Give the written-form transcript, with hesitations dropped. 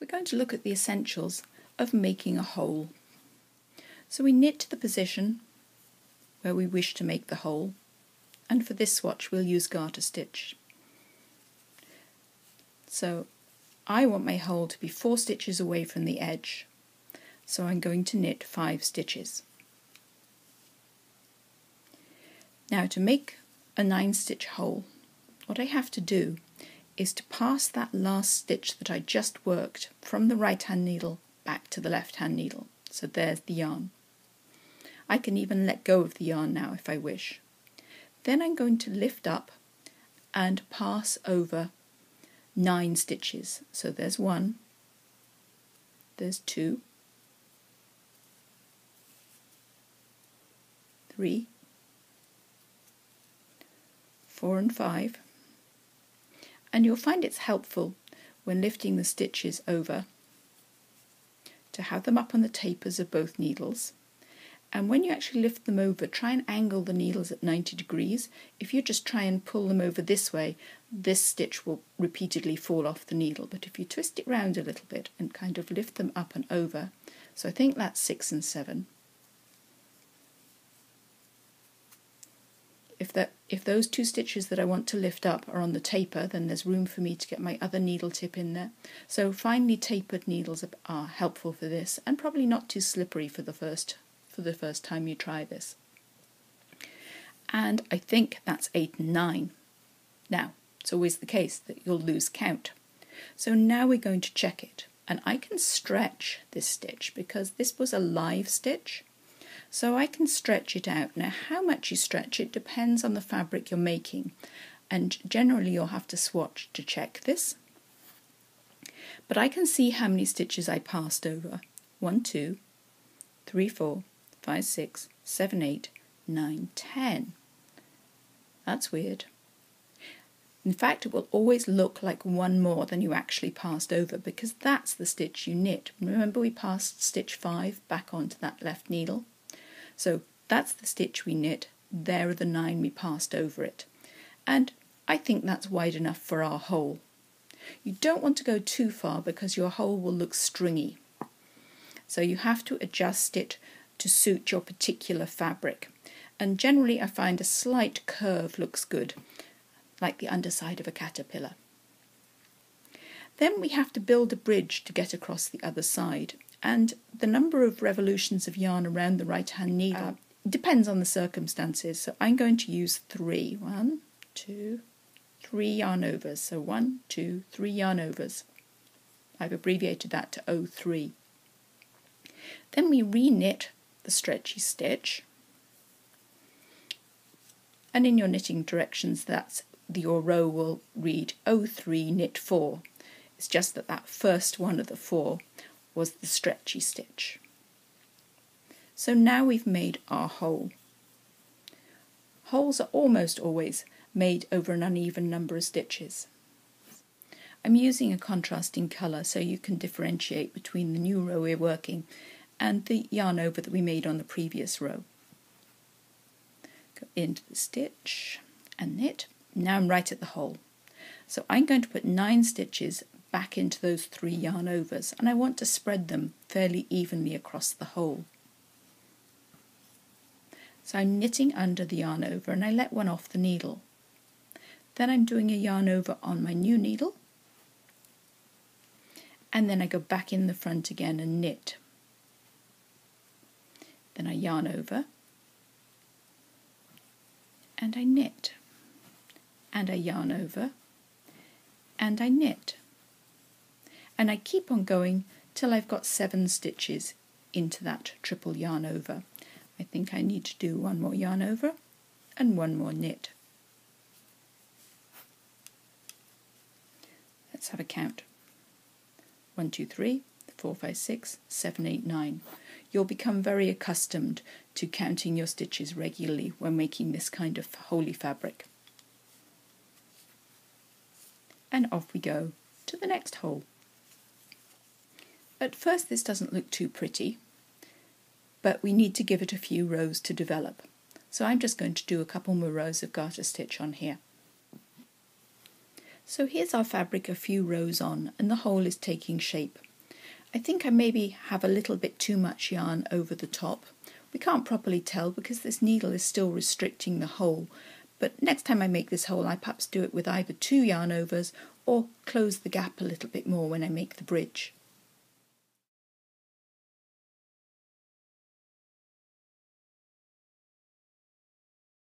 we're going to look at the essentials of making a hole. So we knit to the position where we wish to make the hole, and for this swatch we'll use garter stitch. So I want my hole to be 4 stitches away from the edge, so I'm going to knit 5 stitches. Now to make a 9-stitch hole, what I have to do is to pass that last stitch that I just worked from the right hand needle back to the left hand needle. So there's the yarn. I can even let go of the yarn now if I wish. Then I'm going to lift up and pass over 9 stitches. So there's 1, there's 2, 3, 4 and 5, and you'll find it's helpful when lifting the stitches over to have them up on the tapers of both needles, and when you actually lift them over, try and angle the needles at 90 degrees. If you just try and pull them over this way, this stitch will repeatedly fall off the needle, but if you twist it round a little bit and kind of lift them up and over, so I think that's 6 and 7. If those 2 stitches that I want to lift up are on the taper, then there's room for me to get my other needle tip in there. So finely tapered needles are helpful for this, and probably not too slippery for the first time you try this. And I think that's 8 and 9. Now, it's always the case that you'll lose count. So now we're going to check it, and I can stretch this stitch because this was a live stitch. So I can stretch it out. Now how much you stretch it depends on the fabric you're making, and generally you'll have to swatch to check this. But I can see how many stitches I passed over. 1, 2, 3, 4, 5, 6, 7, 8, 9, 10. That's weird. In fact, it will always look like one more than you actually passed over, because that's the stitch you knit. Remember, we passed stitch 5 back onto that left needle? So that's the stitch we knit, there are the 9 we passed over it. And I think that's wide enough for our hole. You don't want to go too far because your hole will look stringy. So you have to adjust it to suit your particular fabric. And generally I find a slight curve looks good, like the underside of a caterpillar. Then we have to build a bridge to get across the other side. And the number of revolutions of yarn around the right hand needle depends on the circumstances. So I'm going to use 3. 1, 2, 3 yarn overs. So 1, 2, 3 yarn overs. I've abbreviated that to O3. Then we re-knit the stretchy stitch. And in your knitting directions, your row will read O3 knit 4. It's just that first one of the 4 was the stretchy stitch. So now we've made our hole. Holes are almost always made over an uneven number of stitches. I'm using a contrasting colour so you can differentiate between the new row we're working and the yarn over that we made on the previous row. Go into the stitch and knit. Now I'm right at the hole. So I'm going to put 9 stitches back into those 3 yarn overs, and I want to spread them fairly evenly across the hole. So I'm knitting under the yarn over and I let one off the needle. Then I'm doing a yarn over on my new needle, and then I go back in the front again and knit. Then I yarn over and I knit, and I yarn over and I knit. And I keep on going till I've got 7 stitches into that triple yarn over. I think I need to do 1 more yarn over and 1 more knit. Let's have a count. 1, 2, 3, 4, 5, 6, 7, 8, 9. You'll become very accustomed to counting your stitches regularly when making this kind of holey fabric. And off we go to the next hole. At first this doesn't look too pretty, but we need to give it a few rows to develop. So I'm just going to do a couple more rows of garter stitch on here. So here's our fabric a few rows on, and the hole is taking shape. I think I maybe have a little bit too much yarn over the top. We can't properly tell because this needle is still restricting the hole, but next time I make this hole I perhaps do it with either 2 yarn overs or close the gap a little bit more when I make the bridge.